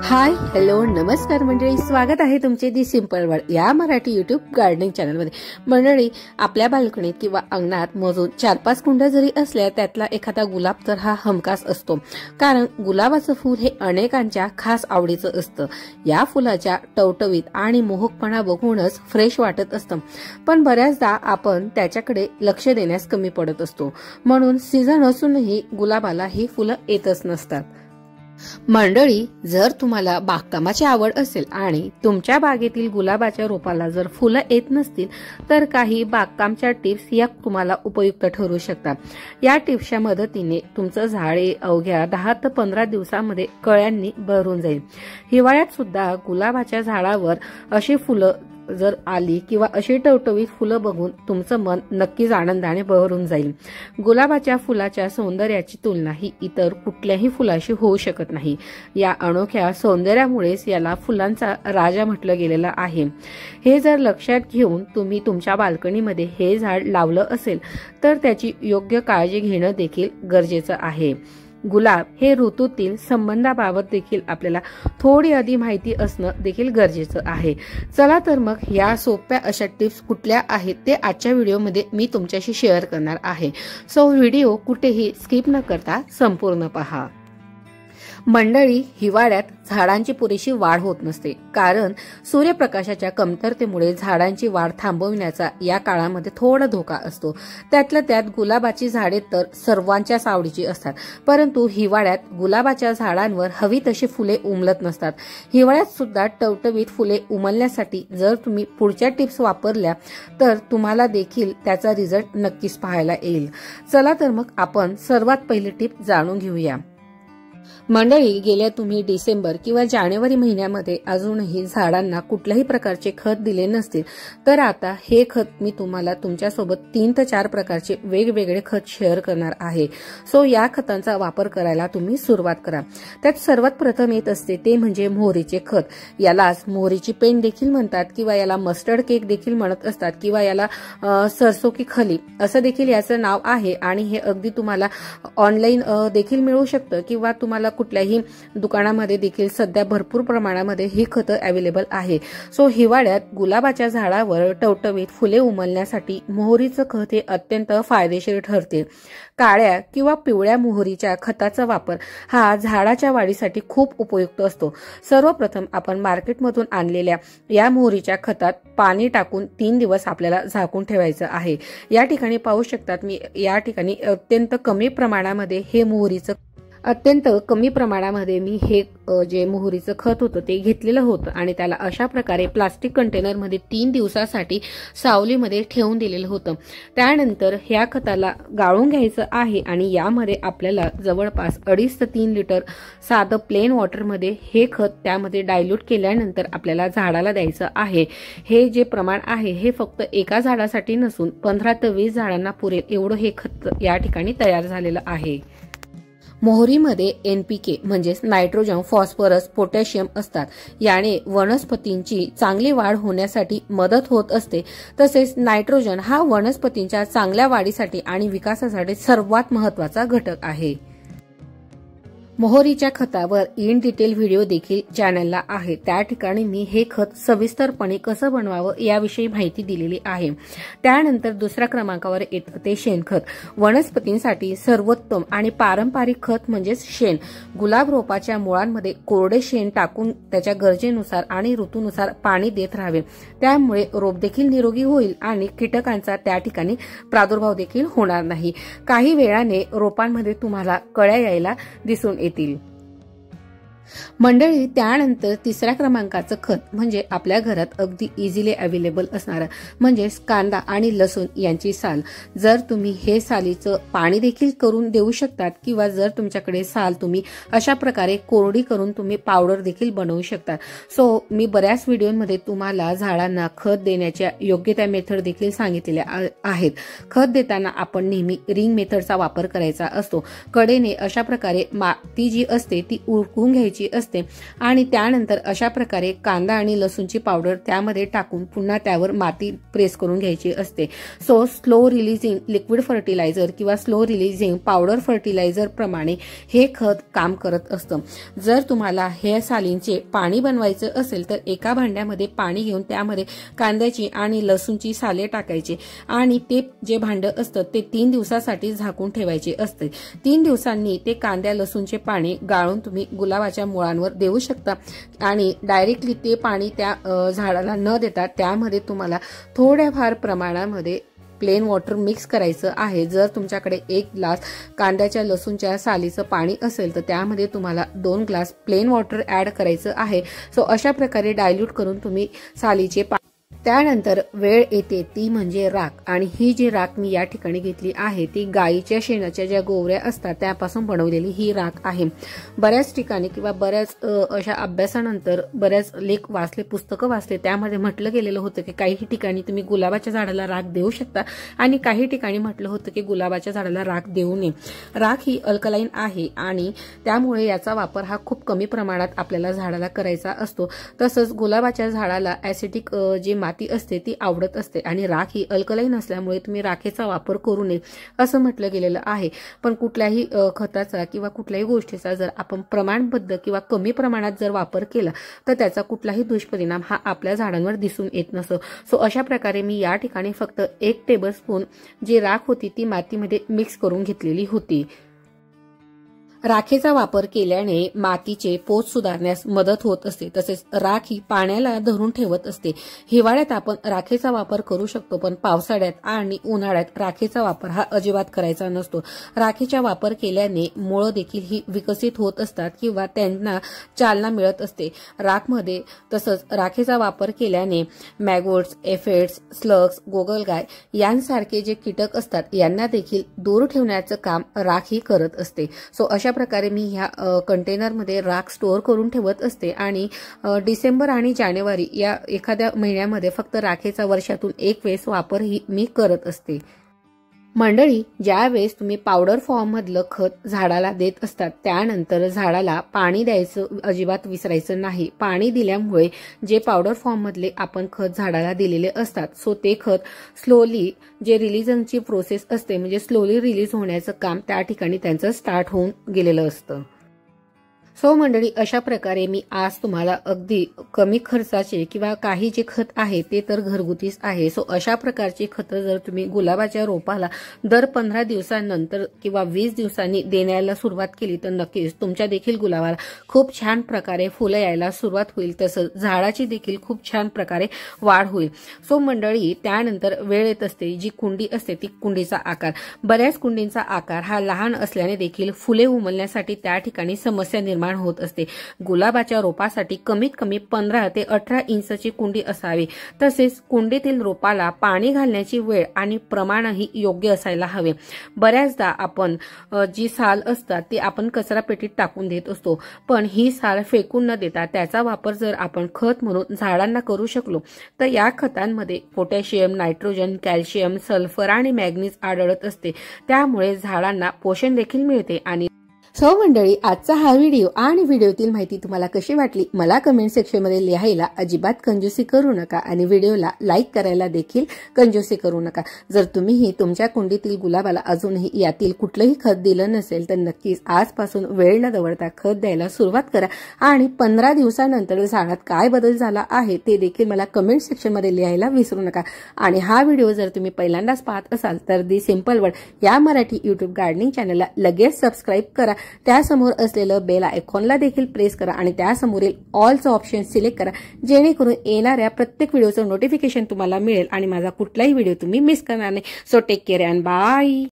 Hi hello नमस्कार मंडळी, स्वागत आहे तुमचे दी सिंपल वर्ल्ड या मराठी यूट्यूब गार्डनिंग चॅनलमध्ये। मंडळी, आपल्या बाल्कनीत किंवा अंगणात मोजून 4-5 कुंड्या जरी असल्या त्यातला एखादा गुलाब तर हा हमखास असतो, कारण गुलाबाचं फूल हे अनेकांच्या खास आवडीचं असतं। या फुलाच्या टवटवीत आणि मोहकपणा बघूनच फ्रेश वाटत असतं, पण बऱ्याचदा आपण त्याच्याकडे लक्ष देण्यास कमी पडत असतो, म्हणून सीझन असूनही गुलाबाला ही फुलं येतच नसतात। मंडळी, जर तुम्हाला बागकामाची आवड असेल आणि तुमच्या बागेतील गुलाबाच्या रोपाला जर फुलं येत नसतील तर काही बागकामच्या टिप्स या तुम्हाला उपयुक्त ठरू शकतात। या टिप्सच्या मदतीने तुमचं झाड अवघ्या 10 ते 15 दिवसांमध्ये कळ्यांनी भरून जाईल। हिवाळ्यात सुद्धा गुलाबाच्या झाडावर अशी फुलं जर आली किंवा अशी टवटवीत फुलं बघून तुमचं मन नक्कीच आनंदाने भरून जाईल। गुलाबाच्या फुलाच्या सौंदर्याची तुलना ही इतर कुठल्याही फुलाशी होऊ शकत नाही। या अनोख्या सौंदर्यामुळेच याला फुलांचा राजा म्हटलं गेलेलं आहे। हे जर लक्षात घेऊन तुम्ही तुमच्या बाल्कनीमध्ये हे झाड लावलं असेल तर त्याची योग्य काळजी घेणं देखील गरजेचं आहे। गुलाब हे ऋतूतील संबंधाबाबत देखील आपल्याला थोडी आधी माहिती असणं देखील गरजेचं आहे। चला तर मग या सोप्या अशा टिप्स कुठल्या आहेत ते आजच्या व्हिडिओमध्ये मी तुमच्याशी शेअर करणार आहे। सो व्हिडिओ कुठेही स्किप न करता संपूर्ण पहा। मंडळी, हिवाळ्यात झाडांची पुरेशी वाढ होत नसते, कारण सूर्यप्रकाशाच्या कमतरतेमुळे झाडांची वाढ थांबविण्याचा या काळामध्ये थोडा धोका असतो। त्यातल्या त्यात गुलाबाची झाडे तर सर्वांच्याच आवडीची असतात, परंतु हिवाळ्यात गुलाबाच्या झाडांवर हवी तशी फुले उमलत नसतात। हिवाळ्यात सुद्धा टवटवीत फुले उमलण्यासाठी जर तुम्ही पुढच्या टिप्स वापरल्या तर तुम्हाला देखील त्याचा रिझल्ट नक्कीच पाहायला येईल। चला तर मग आपण सर्वात पहिली टिप जाणून घेऊया। मंडळी, गेल्या तुम्ही डिसेंबर किंवा जानेवारी महिन्यामध्ये अजूनही झाडांना कुठल्याही प्रकारचे खत दिले नसतील तर आता हे खत मी तुम्हाला तुमच्यासोबत 3 ते 4 प्रकारचे वेगवेगळे खत शेअर करणार आहे। सो या खतांचा वापर करायला तुम्ही सुरुवात करा। त्यात सर्वात प्रथम येत असते ते म्हणजे मोहरीचे खत। यालाच मोहरीची पेंड देखील म्हणतात किंवा याला मस्टर्ड केक देखील म्हणत असतात किंवा याला सरसो की खली असं देखील याचं नाव आहे, आणि हे अगदी तुम्हाला ऑनलाईन देखील मिळू शकतं किंवा तुम्हाला कुठल्याही दुकानामध्ये देखील सध्या भरपूर प्रमाणामध्ये ही खतं अवेलेबल आहे। सो हिवाळ्यात गुलाबाच्या झाडावर टवटवीत फुले उमलण्यासाठी मोहरीचं खत हे अत्यंत फायदेशीर ठरते। काळ्या किंवा पिवळ्या मोहरीच्या खताचा वापर हा झाडाच्या वाढीसाठी खूप उपयुक्त असतो। सर्वप्रथम आपण मार्केटमधून आणलेल्या या मोहरीच्या खतात पाणी टाकून 3 दिवस आपल्याला झाकून ठेवायचं आहे। या ठिकाणी पाहू शकतात मी या ठिकाणी अत्यंत कमी प्रमाणामध्ये हे जे मोहरीचं खत होतं ते घेतलेलं होतं आणि त्याला अशा प्रकारे प्लास्टिक कंटेनरमध्ये 3 दिवसासाठी सावलीमध्ये ठेवून दिलेलं होतं। त्यानंतर ह्या खताला गाळून घ्यायचं आहे आणि यामध्ये आपल्याला जवळपास 2.5 ते 3 लिटर साधं प्लेन वॉटरमध्ये हे खत त्यामध्ये डायल्यूट केल्यानंतर आपल्याला झाडाला द्यायचं आहे। हे जे प्रमाण आहे हे फक्त एका झाडासाठी नसून 15 ते 20 झाडांना पुरेल एवढं हे खत या ठिकाणी तयार झालेलं आहे। मोहरीमध्ये NPK म्हणजेच नायट्रोजन, फॉस्फरस, पोटॅशियम असतात। याने वनस्पतींची चांगली वाढ होण्यासाठी मदत होत असते। तसेच नायट्रोजन हा वनस्पतींच्या चांगल्या वाढीसाठी आणि विकासासाठी सर्वात महत्त्वाचा घटक आहे। मोहरीच्या खतावर इन डिटेल व्हिडिओ देखील चॅनलला आहे, त्या ठिकाणी मी हे खत सविस्तरपणे कसं बनवावं याविषयी माहिती दिलेली आहे। त्यानंतर दुसऱ्या क्रमांकावर येतं ते शेणखत। वनस्पतींसाठी सर्वोत्तम आणि पारंपरिक खत म्हणजेच शेण। गुलाब रोपाच्या मुळांमध्ये कोरडे शेण टाकून त्याच्या गरजेनुसार आणि ऋतूनुसार पाणी देत राहावे, त्यामुळे रोप देखील निरोगी होईल आणि कीटकांचा त्या ठिकाणी प्रादुर्भाव देखील होणार नाही। काही वेळाने रोपांमध्ये तुम्हाला कळ्या यायला दिसून येतील। मंडळी, त्यानंतर तिसऱ्या क्रमांकाचं खत म्हणजे आपल्या घरात अगदी इझिली अवेलेबल असणारं म्हणजेच कांदा आणि लसूण यांची साल। जर तुम्ही हे सालीचं पाणी देखील करून देऊ शकतात किंवा जर तुमच्याकडे साल तुम्ही अशा प्रकारे कोरडी करून तुम्ही पावडर देखील बनवू शकतात। सो मी बऱ्याच व्हिडिओमध्ये तुम्हाला झाडांना खत देण्याच्या योग्य त्या मेथड देखील सांगितलेल्या आहेत। खत देताना आपण नेहमी रिंग मेथडचा वापर करायचा असतो। कडेने अशा प्रकारे माती जी असते ती उरकून घ्यायची घ्यायची असते आणि त्यानंतर अशा प्रकारे कांदा आणि लसूणची पावडर त्यामध्ये टाकून पुन्हा त्यावर माती प्रेस करून घ्यायची असते. So slow releasing liquid fertiliser किंवा स्लो रिलीजिंग पावडर फर्टिलायझर प्रमाणे हे खत काम करत असतं. जर तुम्हाला हे सालींचे पाणी बनवायचं असेल तर एका भांड्यामध्ये पाणी घेऊन त्यामध्ये कांद्याची आणि लसूणची साले टाकायची आणि ते जे भांड असतं ते 3 दिवसासाठी झाकून ठेवायचे असते. 3 दिवसांनी ते कांद्या लसूणचे पाणी गाळून तुम्ही गुलाबाच्या मुळांवर देऊ शकता आणि डायरेक्टली ते पाणी त्या झाडाला न देता त्यामध्ये तुम्हाला थोड्याफार प्रमाणामध्ये प्लेन वॉटर मिक्स करायचं आहे. जर तुमच्याकडे 1 ग्लास कांद्याच्या लसूणच्या सालीचं पाणी असेल तर त्यामध्ये तुम्हाला 2 ग्लास प्लेन वॉटर ऍड करायचं आहे. सो अशा प्रकारे डायल्यूट करून तुम्ही सालीचे त्यानंतर वेळ येते ती म्हणजे राख आणि ही जी राख मी या ठिकाणी घेतली आहे ती गायीच्या शेणाच्या ज्या गोवऱ्या असतात त्यापासून बनवलेली ही राख आहे. बऱ्याच ठिकाणी किंवा बऱ्याच अशा अभ्यासानंतर बऱ्याच लेख वाचले, पुस्तकं वाचले, त्यामध्ये म्हटलं गेलेलं होतं की काही ठिकाणी तुम्ही गुलाबाच्या झाडाला राख देऊ शकता आणि काही ठिकाणी म्हटलं होतं की गुलाबाच्या झाडाला राख देऊ नये. राख ही अल्कलाईन आहे आणि त्यामुळे याचा वापर हा खूप कमी प्रमाणात आपल्याला झाडाला करायचा असतो. तसंच गुलाबाच्या झाडाला ऍसिडिक जी माती असते ती आवडत असते आणि राख ही अल्कलाईन असल्यामुळे तुम्ही राखेचा वापर करू नये असं म्हटलं गेलेलं आहे. पण कुठल्याही खताचा किंवा कुठल्याही गोष्टीचा जर आपण प्रमाणबद्ध किंवा कमी प्रमाणात जर वापर केला तर त्याचा कुठलाही दुष्परिणाम हा आपल्या झाडांवर दिसून येत नसतो. सो अशा प्रकारे मी या ठिकाणी फक्त 1 टेबलस्पून जी राख होती ती मातीमध्ये मिक्स करून घेतलेली होती. राखेचा वापर केल्याने मातीचे पोत सुधारण्यास मदत होत असते. तसेच राख ही पाण्याला धरून ठेवत असते. हिवाळ्यात आपण राखेचा वापर करू शकतो पण पावसाळ्यात आणि उन्हाळ्यात राखेचा वापर हा अजिबात करायचा नसतो. राखेचा वापर केल्याने मुळं देखील ही विकसित होत असतात किंवा त्यांना चालना मिळत असते राखमध्ये. तसंच राखेचा वापर केल्याने मॅगोट्स, एफिड्स, स्लग्स, गोगलगाय यांसारखे जे कीटक असतात यांना देखील दूर ठेवण्याचं काम राख ही करत असते. सो अशा प्रकारे मी ह्या कंटेनरमध्ये राख स्टोअर करून ठेवत असते आणि डिसेंबर आणि जानेवारी या एखाद्या महिन्यामध्ये फक्त राखेचा वर्षातून 1 वेळेस वापर ही मी करत असते. मंडळी, ज्या वेळेस तुम्ही पावडर फॉर्म मधलं खत झाडाला देत असतात त्यानंतर झाडाला पाणी द्यायचं अजिबात विसरायचं नाही. पाणी दिल्यामुळे जे पावडर फॉर्म मधले आपण खत झाडाला दिलेले असतात सो ते खत स्लोली जे रिलीजनची प्रोसेस असते म्हणजे स्लोली रिलीज होण्याचं काम त्या ठिकाणी त्यांचं स्टार्ट होऊन गेलेलं असतं. सो मंडळी, अशा प्रकारे मी आज तुम्हाला अगदी कमी खर्चाचे किंवा काही जे खत आहे ते तर घरगुतीच आहे. सो अशा प्रकारची खतं जर तुम्ही गुलाबाच्या रोपाला दर 15 दिवसांनंतर किंवा 20 दिवसांनी देण्याला सुरुवात केली तर नक्कीच तुमच्या देखील गुलाबाला खूप छान प्रकारे फुलं यायला सुरुवात होईल. तसंच झाडाची देखील खूप छान प्रकारे वाढ होईल. सो मंडळी, त्यानंतर वेळ येत असते जी कुंडी असते ती कुंडीचा आकार. बऱ्याच कुंडींचा आकार हा लहान असल्याने देखील फुले उमलण्यासाठी त्या ठिकाणी समस्या निर्माण होत असते. गुलाबाच्या रोपासाठी कमीत कमी 15 ते 18 इंचची कुंडी असावी. तसेच कुंडीतील रोपाला पाणी घालण्याची वेळ आणि प्रमाणही योग्य असायला हवे. बऱ्याचदा आपण जी साल असतात ती आपण कचरा पेटीत टाकून देत असतो पण ही साल फेकून न देता त्याचा वापर जर आपण खत म्हणून झाडांना करू शकलो तर या खतांमध्ये पोटॅशियम, नायट्रोजन, कॅल्शियम, सल्फर आणि मॅग्नीज आढळत असते. त्यामुळे झाडांना पोषण देखील मिळते. आणि सो मंडळी, आजचा हा व्हिडिओ आणि व्हिडिओतील माहिती तुम्हाला कशी वाटली मला कमेंट सेक्शनमध्ये लिहायला अजिबात कंजूसी करू नका आणि व्हिडिओला लाईक करायला देखील कंजूसी करू नका. जर तुम्हीही तुमच्या कुंडीतील गुलाबाला अजूनही यातील कुठलंही खत दिलं नसेल तर नक्कीच आजपासून वेळ न दवडता खत द्यायला सुरुवात करा आणि 15 दिवसानंतर झाडात काय बदल झाला आहे ते देखील मला कमेंट सेक्शनमध्ये लिहायला विसरू नका. आणि हा व्हिडिओ जर तुम्ही पहिल्यांदाच पाहत असाल तर दी सिंपल वर्ल्ड या मराठी युट्यूब गार्डनिंग चॅनलला लगेच सबस्क्राईब करा. त्यासमोर असलेलं बेल आयकॉनला देखील प्रेस करा आणि त्यासमोरील ऑलचं ऑप्शन सिलेक्ट करा जेणेकरून येणाऱ्या प्रत्येक व्हिडिओचं नोटिफिकेशन तुम्हाला मिळेल आणि माझा कुठलाही व्हिडिओ तुम्ही मिस करणार नाही. So take care and bye.